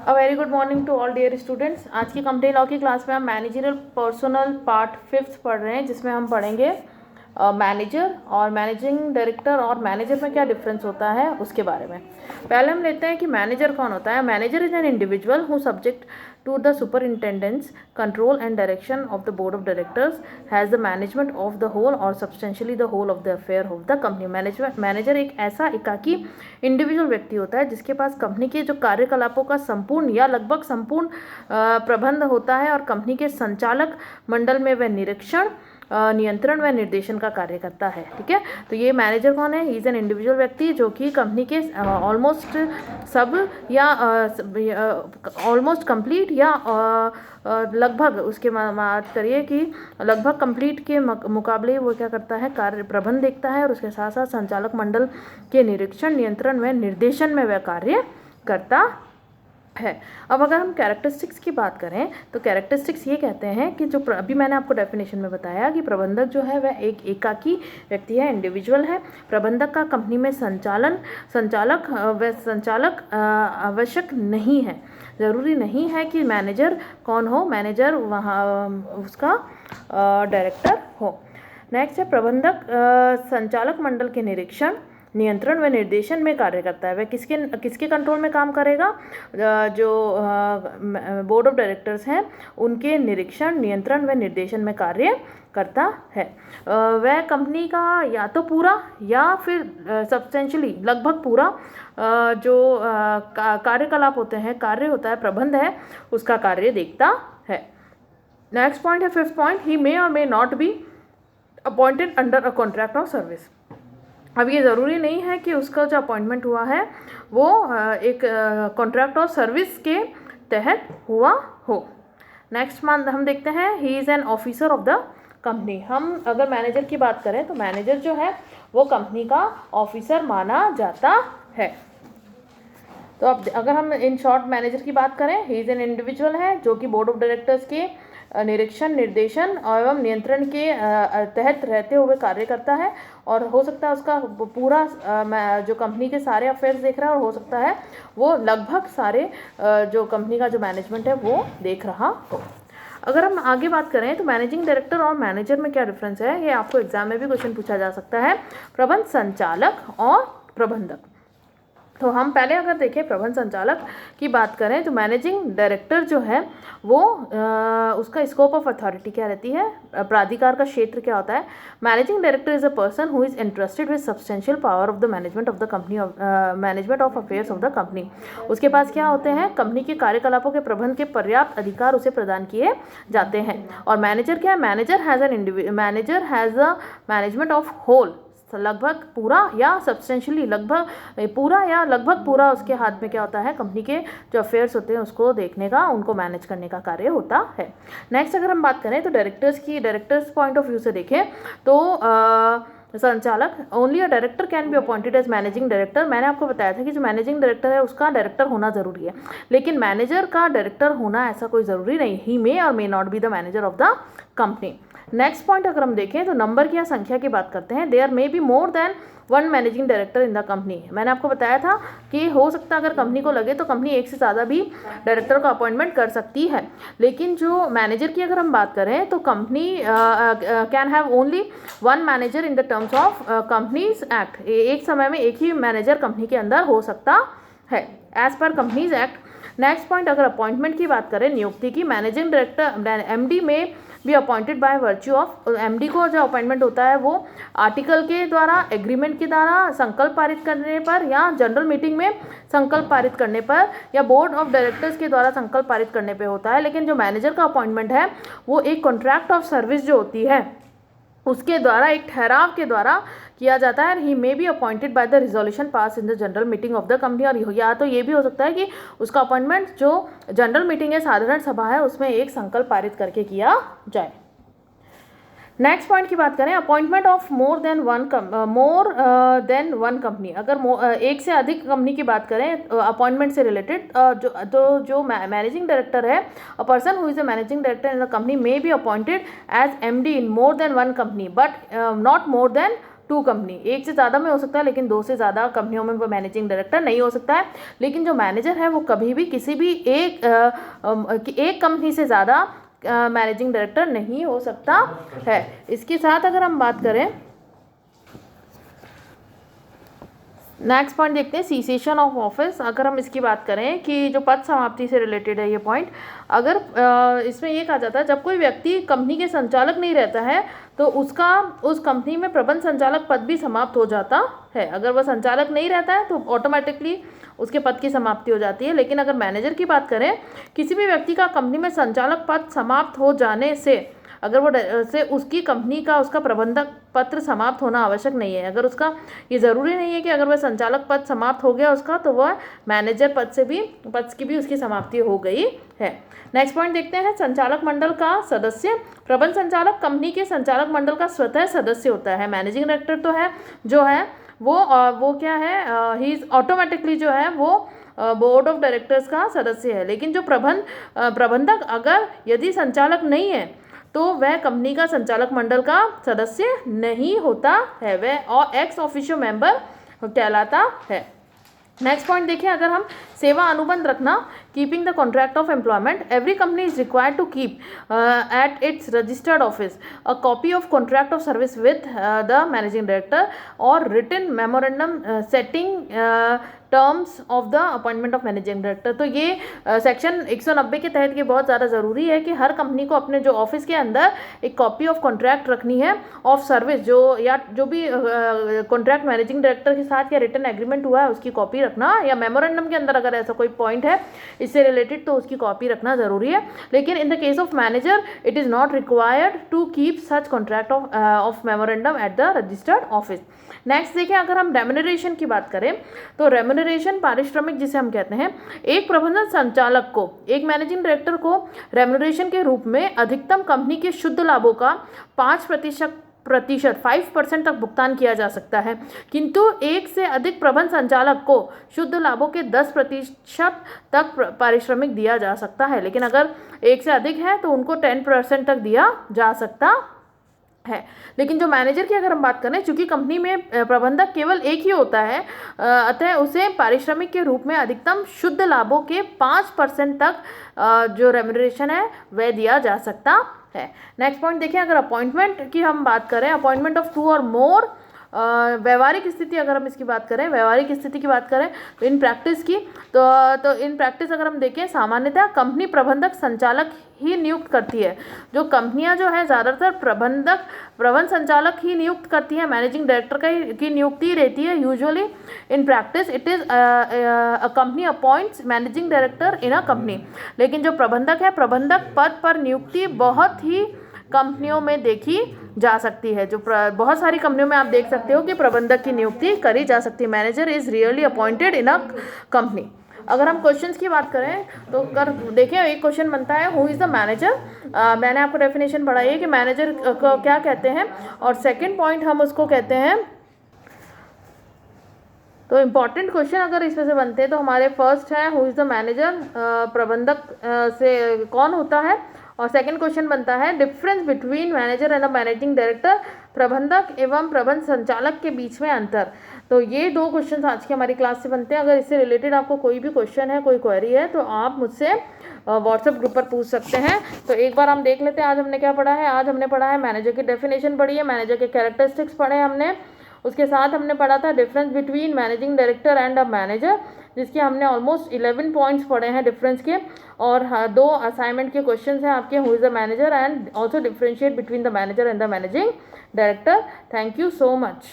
A very good morning to all dear students. आज की company law की class में हम मैनेजरियल पर्सनल पार्ट 5th पढ़ रहे हैं, जिसमें हम पढ़ेंगे मैनेजर और मैनेजिंग डायरेक्टर और मैनेजर में क्या डिफरेंस होता है उसके बारे में। पहले हम लेते हैं कि मैनेजर कौन होता है। Manager is an individual who subject to the superintendence control and direction of the board of directors has the management of the whole or substantially the whole of the affair of the company। Manager एक ऐसा एकाकी individual व्यक्ति होता है जिसके पास company के जो कार्यकलापों का संपूर्ण या लगभग संपूर्ण प्रबंध होता है और कंपनी के संचालक मंडल में वह निरीक्षण नियंत्रण व निर्देशन का कार्य करता है। ठीक है, तो ये मैनेजर कौन है? ही इज़ एन इंडिविजुअल व्यक्ति जो कि कंपनी के ऑलमोस्ट सब या ऑलमोस्ट कंप्लीट या लगभग उसके बात करिए कि लगभग कंप्लीट के मुकाबले वो क्या करता है? कार्य प्रबंध देखता है और उसके साथ साथ संचालक मंडल के निरीक्षण नियंत्रण व निर्देशन में वह कार्य करता है। अब अगर हम कैरेक्टरिस्टिक्स की बात करें तो कैरेक्टरिस्टिक्स ये कहते हैं कि जो अभी मैंने आपको डेफिनेशन में बताया कि प्रबंधक जो है वह एक एकाकी व्यक्ति है, इंडिविजुअल है। प्रबंधक का कंपनी में संचालक आवश्यक नहीं है। ज़रूरी नहीं है कि मैनेजर कौन हो, मैनेजर वहाँ उसका डायरेक्टर हो। नेक्स्ट है प्रबंधक संचालक मंडल के निरीक्षण नियंत्रण व निर्देशन में कार्य करता है। वह किसके कंट्रोल में काम करेगा? जो बोर्ड ऑफ डायरेक्टर्स हैं उनके निरीक्षण नियंत्रण व निर्देशन में कार्य करता है। वह कंपनी का या तो पूरा या फिर सब्सटेंशियली लगभग पूरा जो कार्यकलाप होते हैं, कार्य होता है, प्रबंध है, उसका कार्य देखता है। नेक्स्ट पॉइंट है 5th पॉइंट, ही मे और may not be appointed under a contract of service. अब ये ज़रूरी नहीं है कि उसका जो अपॉइंटमेंट हुआ है वो एक कॉन्ट्रैक्ट ऑफ सर्विस के तहत हुआ हो। नेक्स्ट मंथ हम देखते हैं he is an officer of the company. हम अगर मैनेजर की बात करें तो मैनेजर जो है वो कंपनी का ऑफिसर माना जाता है। तो अब अगर हम इन शॉर्ट मैनेजर की बात करें, ही इज़ एन इंडिविजुअल है जो कि बोर्ड ऑफ डायरेक्टर्स के निरीक्षण निर्देशन एवं नियंत्रण के तहत रहते हुए कार्य करता है और हो सकता है उसका पूरा जो कंपनी के सारे अफेयर्स देख रहा है और हो सकता है वो लगभग सारे जो कंपनी का जो मैनेजमेंट है वो देख रहा हो। अगर हम आगे बात करें तो मैनेजिंग डायरेक्टर और मैनेजर में क्या डिफरेंस है, ये आपको एग्जाम में भी क्वेश्चन पूछा जा सकता है। प्रबंध संचालक और प्रबंधक। तो हम पहले अगर देखें प्रबंध संचालक की बात करें तो मैनेजिंग डायरेक्टर जो है वो उसका स्कोप ऑफ अथॉरिटी क्या रहती है, प्राधिकार का क्षेत्र क्या होता है। Managing director is a person who is interested with substantial power of the management of the company management of affairs of the company. उसके पास क्या होते हैं? कंपनी के कार्यकलापों के प्रबंध के पर्याप्त अधिकार उसे प्रदान किए जाते हैं। और मैनेजर क्या है? Manager has a management of whole, लगभग पूरा या सब्सटेंशियली लगभग पूरा या लगभग पूरा उसके हाथ में क्या होता है? कंपनी के जो अफेयर्स होते हैं उसको देखने का, उनको मैनेज करने का कार्य होता है। नेक्स्ट अगर हम बात करें तो डायरेक्टर्स पॉइंट ऑफ व्यू से देखें तो संचालक only a director can be appointed as managing director. मैंने आपको बताया था कि जो मैनेजिंग डायरेक्टर है उसका डायरेक्टर होना ज़रूरी है, लेकिन मैनेजर का डायरेक्टर होना ऐसा कोई ज़रूरी नहीं। ही मे और may not be the manager of the company. Next point अगर हम देखें तो नंबर की या संख्या की बात करते हैं। There may be more than one managing director in the company. मैंने आपको बताया था कि हो सकता है अगर कंपनी को लगे तो कंपनी एक से ज़्यादा भी डायरेक्टर को अपॉइंटमेंट कर सकती है, लेकिन जो मैनेजर की अगर हम बात करें तो company can have only one manager in the terms of companies act. एक समय में एक ही मैनेजर कंपनी के अंदर हो सकता है एज पर कंपनीज एक्ट। नेक्स्ट पॉइंट अगर अपॉइंटमेंट की बात करें, नियुक्ति की, managing director MD may be appointed by virtue of. MD को जो अपॉइंटमेंट होता है वो आर्टिकल के द्वारा, एग्रीमेंट के द्वारा, संकल्प पारित करने पर या जनरल मीटिंग में संकल्प पारित करने पर या बोर्ड ऑफ डायरेक्टर्स के द्वारा संकल्प पारित करने पे होता है। लेकिन जो मैनेजर का अपॉइंटमेंट है वो एक कॉन्ट्रैक्ट ऑफ सर्विस जो होती है उसके द्वारा, एक ठहराव के द्वारा किया जाता है। He may be appointed by the resolution pass in the general meeting of the company. और या तो ये भी हो सकता है कि उसका अपॉइंटमेंट जो जनरल मीटिंग है, साधारण सभा है, उसमें एक संकल्प पारित करके किया जाए। नेक्स्ट पॉइंट की बात करें, appointment of more than one company. अगर एक से अधिक कंपनी की बात करें अपॉइंटमेंट से रिलेटेड, जो मैनेजिंग डायरेक्टर है, a person who is a managing director in the company may be appointed as MD in more than one company but not more than two company, एक से ज़्यादा में हो सकता है लेकिन दो से ज़्यादा कंपनियों में वो मैनेजिंग डायरेक्टर नहीं हो सकता है। लेकिन जो मैनेजर है वो कभी भी किसी भी एक कंपनी से ज़्यादा मैनेजिंग डायरेक्टर नहीं हो सकता है। इसके साथ अगर हम बात करें, नेक्स्ट पॉइंट देखते हैं सीसेशन ऑफ ऑफिस। अगर हम इसकी बात करें कि जो पद समाप्ति से रिलेटेड है ये पॉइंट, अगर इसमें ये कहा जाता है जब कोई व्यक्ति कंपनी के संचालक नहीं रहता है तो उसका उस कंपनी में प्रबंध संचालक पद भी समाप्त हो जाता है। अगर वह संचालक नहीं रहता है तो ऑटोमेटिकली उसके पद की समाप्ति हो जाती है। लेकिन अगर मैनेजर की बात करें, किसी भी व्यक्ति का कंपनी में संचालक पद समाप्त हो जाने से अगर वो से उसकी कंपनी का उसका प्रबंधक पत्र समाप्त होना आवश्यक नहीं है। अगर उसका ये ज़रूरी नहीं है कि अगर वह संचालक पद समाप्त हो गया उसका तो वह मैनेजर पद की भी उसकी समाप्ति हो गई है। नेक्स्ट पॉइंट देखते हैं संचालक मंडल का सदस्य। प्रबंध संचालक कंपनी के संचालक मंडल का स्वतः सदस्य होता है। मैनेजिंग डायरेक्टर तो है जो है वो क्या है, ही इज़ ऑटोमेटिकली जो है वो बोर्ड ऑफ डायरेक्टर्स का सदस्य है। लेकिन जो प्रबंधक अगर यदि संचालक नहीं है तो वह कंपनी का संचालक मंडल का सदस्य नहीं होता है, वह एक्स ऑफिशियो मेंबर कहलाता है। नेक्स्ट पॉइंट देखिए, अगर हम सेवा अनुबंध रखना, keeping the contract of employment, every company is required to keep at its registered office a copy of contract of service with the managing director और written memorandum setting terms of the appointment of managing director. तो ये section 190 के तहत ये बहुत ज़्यादा ज़रूरी है कि हर कंपनी को अपने जो ऑफिस के अंदर एक कॉपी ऑफ कॉन्ट्रैक्ट रखनी है ऑफ सर्विस, जो भी कॉन्ट्रैक्ट मैनेजिंग डायरेक्टर के साथ या रिटन एग्रीमेंट हुआ है उसकी कॉपी रखना, या मेमोरेंडम के अंदर अगर ऐसा कोई पॉइंट है इससे रिलेटेड तो उसकी कॉपी रखना ज़रूरी है। लेकिन in the case of manager it is not required to keep such contract of memorandum at the registered office. Next देखिए, अगर हम रेम्यूनरेशन की बात करें तो रेम्यूनरेशन पारिश्रमिक जिसे हम कहते हैं, एक प्रबंधन संचालक को, एक मैनेजिंग डायरेक्टर को रेम्यूनरेशन के रूप में अधिकतम कंपनी के शुद्ध लाभों का 5% तक भुगतान किया जा सकता है। किंतु एक से अधिक प्रबंध संचालक को शुद्ध लाभों के 10% तक पारिश्रमिक दिया जा सकता है। लेकिन अगर एक से अधिक है तो उनको 10% तक दिया जा सकता है। लेकिन जो मैनेजर की अगर हम बात करें, चूंकि कंपनी में प्रबंधक केवल एक ही होता है, अतः उसे पारिश्रमिक के रूप में अधिकतम शुद्ध लाभों के 5% तक जो रेम्यूनरेशन है वह दिया जा सकता है। नेक्स्ट पॉइंट देखिए, अगर अपॉइंटमेंट की हम बात करें, अपॉइंटमेंट ऑफ 2 और मोर, व्यवहारिक स्थिति अगर हम इसकी बात करें, व्यवहारिक स्थिति की बात करें तो इन प्रैक्टिस की तो इन प्रैक्टिस अगर हम देखें, सामान्यतः कंपनी प्रबंधक संचालक ही नियुक्त करती है। जो कंपनियां जो है ज़्यादातर प्रबंध संचालक ही नियुक्त करती है, मैनेजिंग डायरेक्टर की नियुक्ति रहती है। Usually in practice it is a company appoints managing director in a company. लेकिन जो प्रबंधक है, प्रबंधक पद पर नियुक्ति बहुत ही कंपनियों में देखी जा सकती है। जो बहुत सारी कंपनियों में आप देख सकते हो कि प्रबंधक की नियुक्ति करी जा सकती है। Manager is really appointed in a company. अगर हम क्वेश्चंस की बात करें तो देखें, एक क्वेश्चन बनता है हु इज़ द मैनेजर। मैंने आपको डेफिनेशन पढ़ाई है कि मैनेजर को क्या कहते हैं, और सेकंड पॉइंट हम उसको कहते हैं। तो इम्पॉर्टेंट क्वेश्चन अगर इसमें से बनते हैं तो हमारे फर्स्ट है हु इज़ द मैनेजर, प्रबंधक से कौन होता है, और सेकंड क्वेश्चन बनता है difference between manager and the managing director, प्रबंधक एवं प्रबंध संचालक के बीच में अंतर। तो ये 2 क्वेश्चन आज की हमारी क्लास से बनते हैं। अगर इससे रिलेटेड आपको कोई भी क्वेश्चन है, कोई क्वेरी है तो आप मुझसे व्हाट्सएप ग्रुप पर पूछ सकते हैं। तो एक बार हम देख लेते हैं आज हमने क्या पढ़ा है। आज हमने पढ़ा है मैनेजर की डेफिनेशन पढ़ी है, मैनेजर के कैरेक्टरिस्टिक्स पढ़े हमने, उसके साथ हमने पढ़ा था difference between managing director and a manager, जिसके हमने ऑलमोस्ट 11 पॉइंट्स पढ़े हैं डिफरेंस के, और 2 असाइनमेंट के क्वेश्चंस हैं आपके, who is the manager and also differentiate between the manager and the managing director. Thank you so much.